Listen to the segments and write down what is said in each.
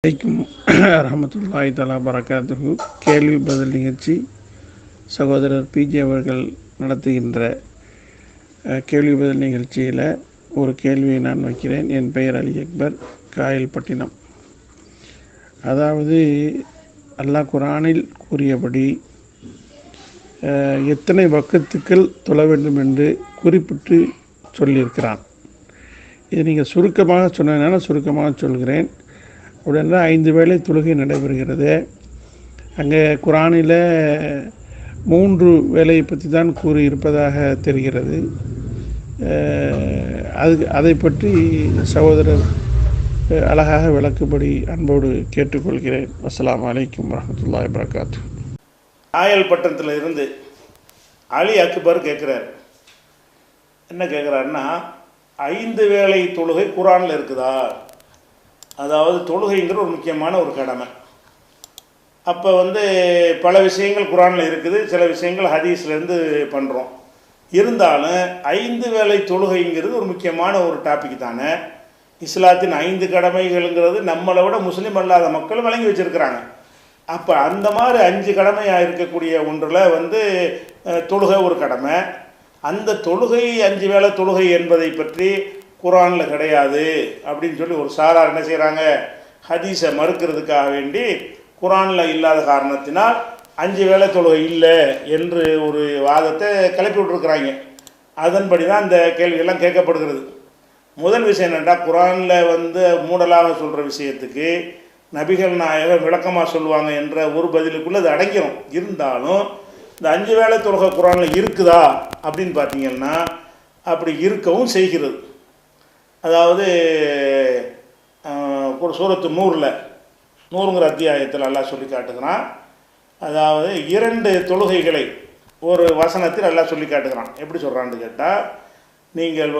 அலைக்கும் ரஹமத்துல்லாஹி தஆலா பரக்காத்துஹு. கேள்வி பதில் நிகழ்ச்சி சகோதரர் பிஜே அவர்கள் நடத்துகின்ற கேள்வி பதில் நிகழ்ச்சியில் ஒரு கேள்வியை நான் வைக்கிறேன். என் பெயர் அலி அக்பர், காயல்பட்டினம். அதாவது அல்லாஹ் குர்ஆனில் கூறியபடி எத்தனை வக்துக்கள் தொழ வேண்டும் என்று குறிப்பிட்டு சொல்லியிருக்கிறான். இது நீங்கள் சுருக்கமாக சொன்னதுனால சுருக்கமாக சொல்கிறேன். உடனே 5 வேளை தொழுகை நடைபெறுகிறது. அங்கே குர்ஆனில் 3 வேளையை பற்றி தான் கூறியிருப்பதாக தெரிகிறது. அதை பற்றி சகோதரர் அழகாக விளக்கும்படி அன்போடு கேட்டுக்கொள்கிறேன். அஸ்ஸலாமு அலைக்கும் வரஹ்மத்துல்லாஹி வபரகாத்துஹு. காயல்பட்டணத்தில் இருந்து அலி அக்பர் கேட்குறார். என்ன கேட்குறாருன்னா, 5 வேளை தொழுகை குர்ஆனில் இருக்குதா? அதாவது தொழுகைங்கிற ஒரு முக்கியமான ஒரு கடமை. அப்போ பல விஷயங்கள் குர்ஆனில் இருக்குது, சில விஷயங்கள் ஹதீஸ்லேருந்து பண்ணுறோம். இருந்தாலும் 5 வேளை தொழுகைங்கிறது ஒரு முக்கியமான ஒரு டாபிக் தானே. இஸ்லாத்தின் 5 கடமைகள்ங்கிறது நம்மளை விட முஸ்லீம் அல்லாத மக்கள் வழங்கி வச்சுருக்கிறாங்க. அப்போ அந்த மாதிரி 5 கடமையாக இருக்கக்கூடிய ஒன்றில் தொழுகை ஒரு கடமை. அந்த தொழுகை 5 வேளை தொழுகை என்பதை பற்றி குர்ஆனில் கிடையாது அப்படின்னு சொல்லி ஒரு சாரார் என்ன செய்கிறாங்க, ஹதீஸை மறுக்கிறதுக்காக வேண்டி குர்ஆனில் இல்லாத காரணத்தினால் 5 வேளை தொழுகை இல்லை என்று ஒரு வாதத்தை கிளப்பி விட்டுருக்குறாங்க. அதன்படி தான் இந்த கேள்வியெல்லாம் கேட்கப்படுகிறது. முதல் விஷயம் என்னென்னா, குர்ஆனில் மூடலாக சொல்கிற விஷயத்துக்கு நபிகள் நாயகம் விளக்கமாக சொல்லுவாங்க என்ற ஒரு பதிலுக்குள்ளே அது அடங்கிடும். இருந்தாலும் இந்த 5 வேளை தொழுகை குர்ஆனில் இருக்குதா அப்படின்னு பார்த்தீங்கன்னா அப்படி இருக்கவும் செய்கிறது. அதாவது ஒரு சூரத்து நூறுங்கிற அத்தியாயத்தில் அல்லாஹ் சொல்லி காட்டுகிறான். அதாவது 2 தொழுகைகளை ஒரு வசனத்தில் அல்லாஹ் சொல்லி காட்டுகிறான். எப்படி சொல்கிறான்னு கேட்டால், நீங்கள்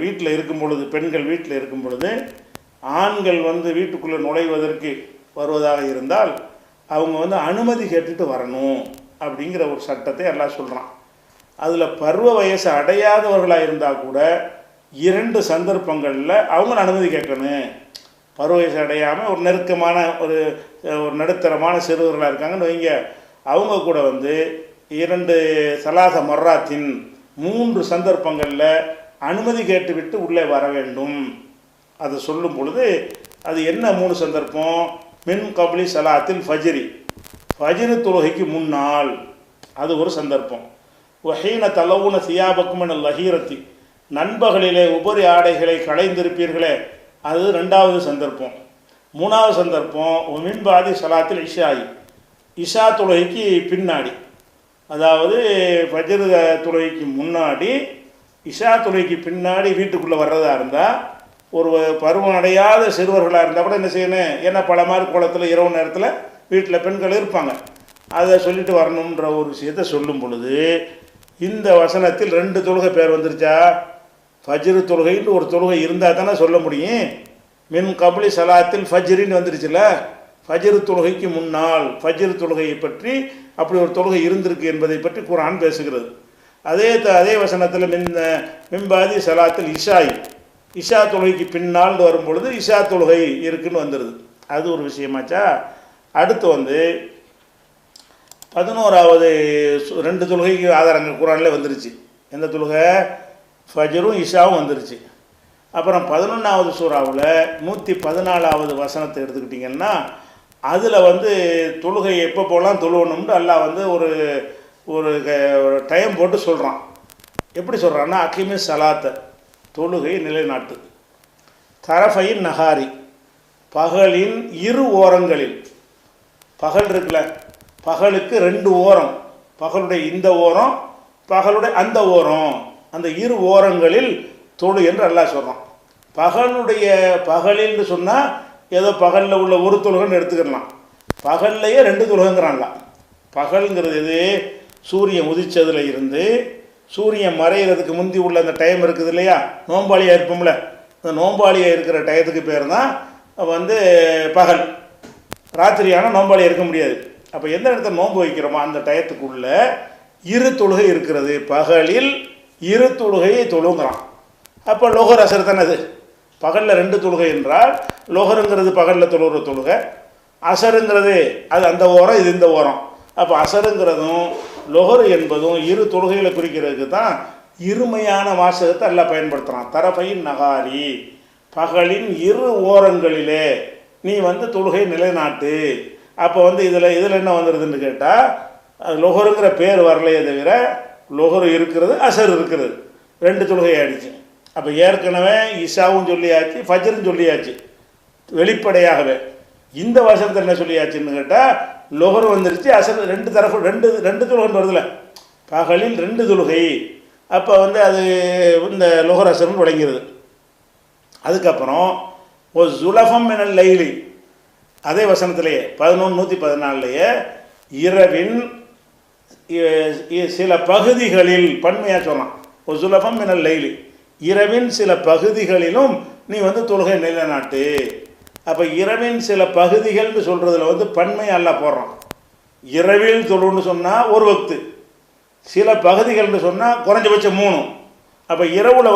வீட்டில் இருக்கும் பொழுது, பெண்கள் வீட்டில் இருக்கும் பொழுது ஆண்கள் வீட்டுக்குள்ளே நுழைவதற்கு வருவதாக இருந்தால் அவங்க அனுமதி கேட்டுட்டு வரணும் அப்படிங்கிற ஒரு சட்டத்தை அல்லாஹ் சொல்கிறான். அதில் பருவ வயசு அடையாதவர்களாக இருந்தால் கூட 2 சந்தர்ப்பங்களில் அவங்க அனுமதி கேட்கணும். பருவ வயசு அடையாமல் ஒரு நெருக்கமான ஒரு நடுத்தரமான சிறுவர்களாக இருக்காங்கன்னு வைங்க, அவங்க கூட 2 சலாச மர்ராத்தின் 3 சந்தர்ப்பங்களில் அனுமதி கேட்டுவிட்டு உள்ளே வர வேண்டும். அதை சொல்லும் பொழுது அது என்ன 3 சந்தர்ப்பம்? மின் கப்லி சலாத்தில் ஃபஜ்ரு தொழுகைக்கு முன்னால் அது ஒரு சந்தர்ப்பம். வஹீன தலவுன சியாபக்கும் என லஹீரத்தி, நண்பகலிலே உபரி ஆடைகளை களைந்திருப்பீர்களே, அது 2வது சந்தர்ப்பம். 3வது சந்தர்ப்பம் மின்பாதி சலாத்தில் இஷா தொழுகைக்கு பின்னாடி, அதாவது ஃபஜ்ரு தொழுகைக்கு முன்னாடி இஷா தொழுகைக்கு பின்னாடி வீட்டுக்குள்ளே வர்றதா இருந்தால், ஒரு பருவம் அடையாத சிறுவர்களாக இருந்தால் கூட என்ன செய்யணும், ஏன்னா பல மாதிரி குளத்தில் இரவு நேரத்தில் வீட்டில் பெண்கள் இருப்பாங்க, அதை சொல்லிட்டு வரணுன்ற ஒரு விஷயத்தை சொல்லும் பொழுது இந்த வசனத்தில் 2 தொழுகை பேர் வந்துருச்சா? ஃபஜ்ரு தொழுகைன்னு ஒரு தொழுகை இருந்தால் தானே சொல்ல முடியும். மின் கப்லி சலாத்தில் ஃபஜ்ரின்னு வந்துருச்சுல, ஃபஜ்ரு தொழுகைக்கு முன்னால் ஃபஜ்ரு தொழுகையை பற்றி அப்படி ஒரு தொழுகை இருந்திருக்கு என்பதை பற்றி குர்ஆன் பேசுகிறது. அதே வசனத்தில் மின்பாதி சலாத்தில் இஷா தொழுகைக்கு பின்னால் வரும் பொழுது இஷா தொழுகை இருக்குன்னு வந்துடுது. அது ஒரு விஷயமாச்சா. அடுத்து 11வது 2 தொழுகைக்கு ஆதாரங்கள் குர்ஆனில் வந்துருச்சு. எந்த தொழுகை? ஃபஜ்ரும் இஷாவும் வந்துருச்சு. அப்புறம் 11வது சூறாவில் 114வது வசனத்தை எடுத்துக்கிட்டிங்கன்னா அதில் தொழுகை எப்போ போகலாம் தொழுவணும்னு அல்லாஹ் ஒரு டைம் போட்டு சொல்கிறான். எப்படி சொல்கிறான்னா, அகிமி சலாத்தை, தொழுகை நிலைநாட்டு, தரஃபையின் நஹாரி, பகலின் 2 ஓரங்களில். பகல் இருக்குல்ல, பகலுக்கு 2 ஓரம், பகலுடைய இந்த ஓரம், பகலுடைய அந்த ஓரம், அந்த 2 ஓரங்களில் தொழு என்று அல்லாஹ் சொல்கிறான். பகலின்னு சொன்னால் ஏதோ பகலில் உள்ள ஒரு தொழுகைன்னு எடுத்துக்கலாம். பகல்லையே 2 தொழுகைங்கிறான்ல. பகலுங்கிறது எது? சூரியன் உதிச்சதில் இருந்து சூரியன் மறைகிறதுக்கு முந்தி உள்ள அந்த டைம் இருக்குது இல்லையா, நோம்பாளியாக இருப்போம்ல, அந்த நோம்பாளியாக இருக்கிற டயத்துக்கு பேர் தான் பகல். ராத்திரியான நோம்பாளியாக இருக்க முடியாது. அப்போ எந்த இடத்துல நோன்பு வைக்கிறோமோ அந்த டயத்துக்குள்ள 2 தொழுகை இருக்கிறது. பகலில் 2 தொழுகையை தொழுங்கிறான். அப்போ லோகர் அசர் தானே அது. பகலில் 2 தொழுகை என்றால் லொஹருங்கிறது பகலில் தொழுகிற தொழுகை, அசருங்கிறது அது அந்த ஓரம், இது இந்த ஓரம். அப்போ அசருங்கிறதும் லொஹரு என்பதும் இரு தொழுகைகளை குறிக்கிறதுக்கு தான் இருமையான வாசகத்தை எல்லாம் பயன்படுத்துகிறான். தரபையின் நகாரி, பகலின் இரு ஓரங்களிலே நீ தொழுகை நிலைநாட்டு. அப்போ இதில் என்ன வந்துடுதுன்னு கேட்டால், லொஹருங்கிற பேர் வரலையே தவிர லொஹரு இருக்கிறது, அசர் இருக்கிறது, 2 தொழுகை ஆயிடுச்சு. அப்போ ஏற்கனவே இஷாவும் சொல்லியாச்சு, ஃபஜ்ரும் சொல்லியாச்சு வெளிப்படையாகவே. இந்த வருஷத்தில் என்ன சொல்லியாச்சுன்னு கேட்டால், லொஹர் வந்துருச்சு, அசர் 2 தரப்பு 2 தொழுகைன்னு வருதுல, பகலில் 2 தொழுகை. அப்போ அது இந்த லொஹர் அசர்னு விளங்கிறது. அதுக்கப்புறம் ஒரு ஜுலஃபம் மினல் லைலி, அதே வசனத்திலேயே 11:114 இரவின் சில பகுதிகளில் பன்மையாக சொல்லலாம். ஒரு ஜுலஃபம் மினல் லைலி, இரவின் சில பகுதிகளிலும் நீ தொழுகை நிலைநாட்டு. அப்போ இரவின் சில பகுதிகள்னு சொல்கிறதுல பன்மை அல்லாஹ் போடுறான். இரவில் தொழுன்னு சொன்னால் ஒரு வக்து, சில பகுதிகள்னு சொன்னால் குறைஞ்சபட்சம் 3. அப்போ இரவில்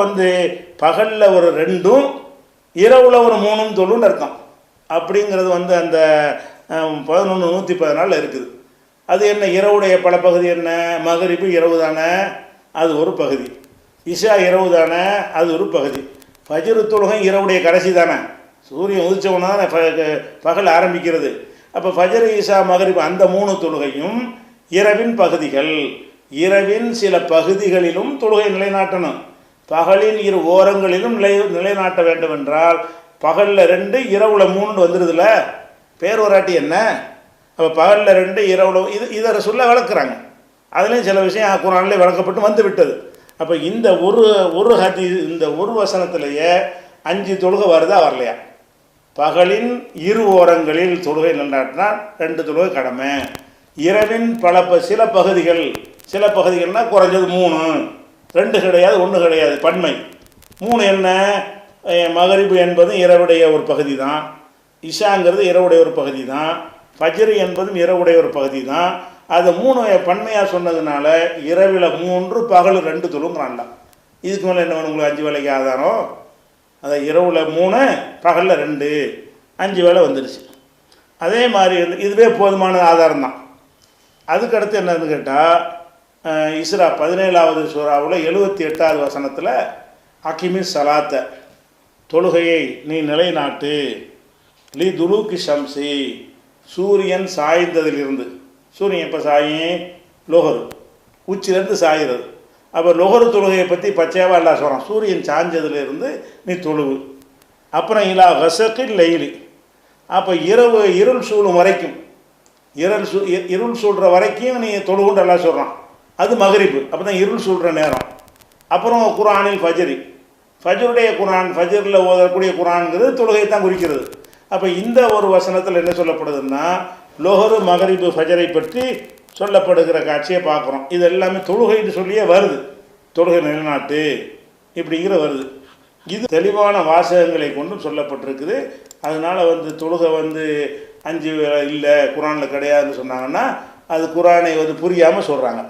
பகலில் ஒரு 2ம் இரவில் ஒரு 3ம் தொழுன்னு அர்த்தம். அப்படிங்கிறது அந்த 11:114 இருக்குது. அது என்ன, இரவுடைய பல பகுதி என்ன, மகரிபு இரவு தானே, அது ஒரு பகுதி. இஷா இரவு தானே, அது ஒரு பகுதி. ஃபஜ்ரு தொழுகை இரவுடைய கடைசி தானே, சூரியன் உதிச்சவனா தான் பகல் ஆரம்பிக்கிறது. அப்போ ஃபஜ்ரு, இஷா, மகரிபு அந்த 3 தொழுகையும் இரவின் பகுதிகள். இரவின் சில பகுதிகளிலும் தொழுகை நிலைநாட்டணும். பகலின் இரு ஓரங்களிலும் நிலைநாட்ட வேண்டும் என்றால் பகலில் 2 இரவுல 3 வந்துடுதுல, பேர் வராட்டி என்ன. அப்போ பகலில் 2 இரவுல இதை சொல்ல விளக்குறாங்க. அதுலேயும் சில விஷயம் குர்ஆனிலே விளக்கப்பட்டு வந்து விட்டது. அப்போ இந்த ஒரு ஹதீஸ், இந்த ஒரு வசனத்திலேயே 5 தொழுகை வருதா வரலையா? பகலின் இரு ஓரங்களில் தொழுகை நிலைநாட்டினா 2 தொழுகை கடமை. இரவின் சில பகுதிகள், சில பகுதிகள்னால் குறைஞ்சது 3, 2 கிடையாது, 1 கிடையாது, பன்மை 3. என்ன, மகரிபு என்பதும் இரவுடைய ஒரு பகுதி தான், இஷாங்கிறது இரவுடைய ஒரு பகுதி தான், ஃபஜ்ரு என்பதும் இரவுடைய ஒரு பகுதி தான். அது 3 பன்மையாக சொன்னதுனால இரவில் 3, பகல் 2 தொழுங்கிறான்ல. இதுக்கு மேலே என்ன வேணும் உங்களுக்கு? 5 வேளைக்கு ஆதாரம். அதை இரவில் 3, பகலில் 2, 5 வேளை வந்துடுச்சு. அதே மாதிரி இதுவே போதுமான ஆதாரம் தான். அதுக்கடுத்து என்னன்னு கேட்டால், இஸ்ரா 17வது சூறாவில் 78வது வசனத்தில் அகிமி சலாத்த, தொழுகையை நீ நிலைநாட்டு, லி துலூக்கி ஷம்சி, சூரியன் சாய்ந்ததிலிருந்து. சூரியன் எப்போ சாயும்? லொஹரு, உச்சிலேருந்து சாகிறது. அப்போ லொஹரு தொழுகையை பற்றி பச்சையாவா எல்லாம் சொல்கிறான். சூரியன் சாய்ஞ்சதுலேருந்து நீ தொழுவு. அப்புறம் இலா கசக்கில் லைலி, அப்போ இரவு இருள் சூழும் வரைக்கும், இருள் சூழ்கிற வரைக்கும் நீ தொழுகுண்டு எல்லாம் சொல்கிறான். அது மகரிப்பு, அப்போ தான் இருள் சூழ்கிற நேரம். அப்புறம் குர்ஆனில் ஃபஜ்ரி, ஃபஜ்ருடைய குர்ஆன், ஃபஜ்ரில் ஓதக்கூடிய குர்ஆன்ங்கிறது தொழுகை தான் குறிக்கிறது. அப்போ இந்த ஒரு வசனத்தில் என்ன சொல்லப்படுதுன்னா, லொஹரு, மகரிபு, ஃபஜரை பற்றி சொல்லப்படுகிற காட்சியை பார்க்குறோம். இது எல்லாமே தொழுகைன்னு சொல்லியே வருது, தொழுகை நிலைநாட்டு இப்படிங்கிற வருது. இது தெளிவான வாசகங்களை கொண்டு சொல்லப்பட்டிருக்குது. அதனால் தொழுகை 5 இல்லை குர்ஆனில் கிடையாதுன்னு சொன்னாங்கன்னா அது குர்ஆனை புரியாமல் சொல்கிறாங்க.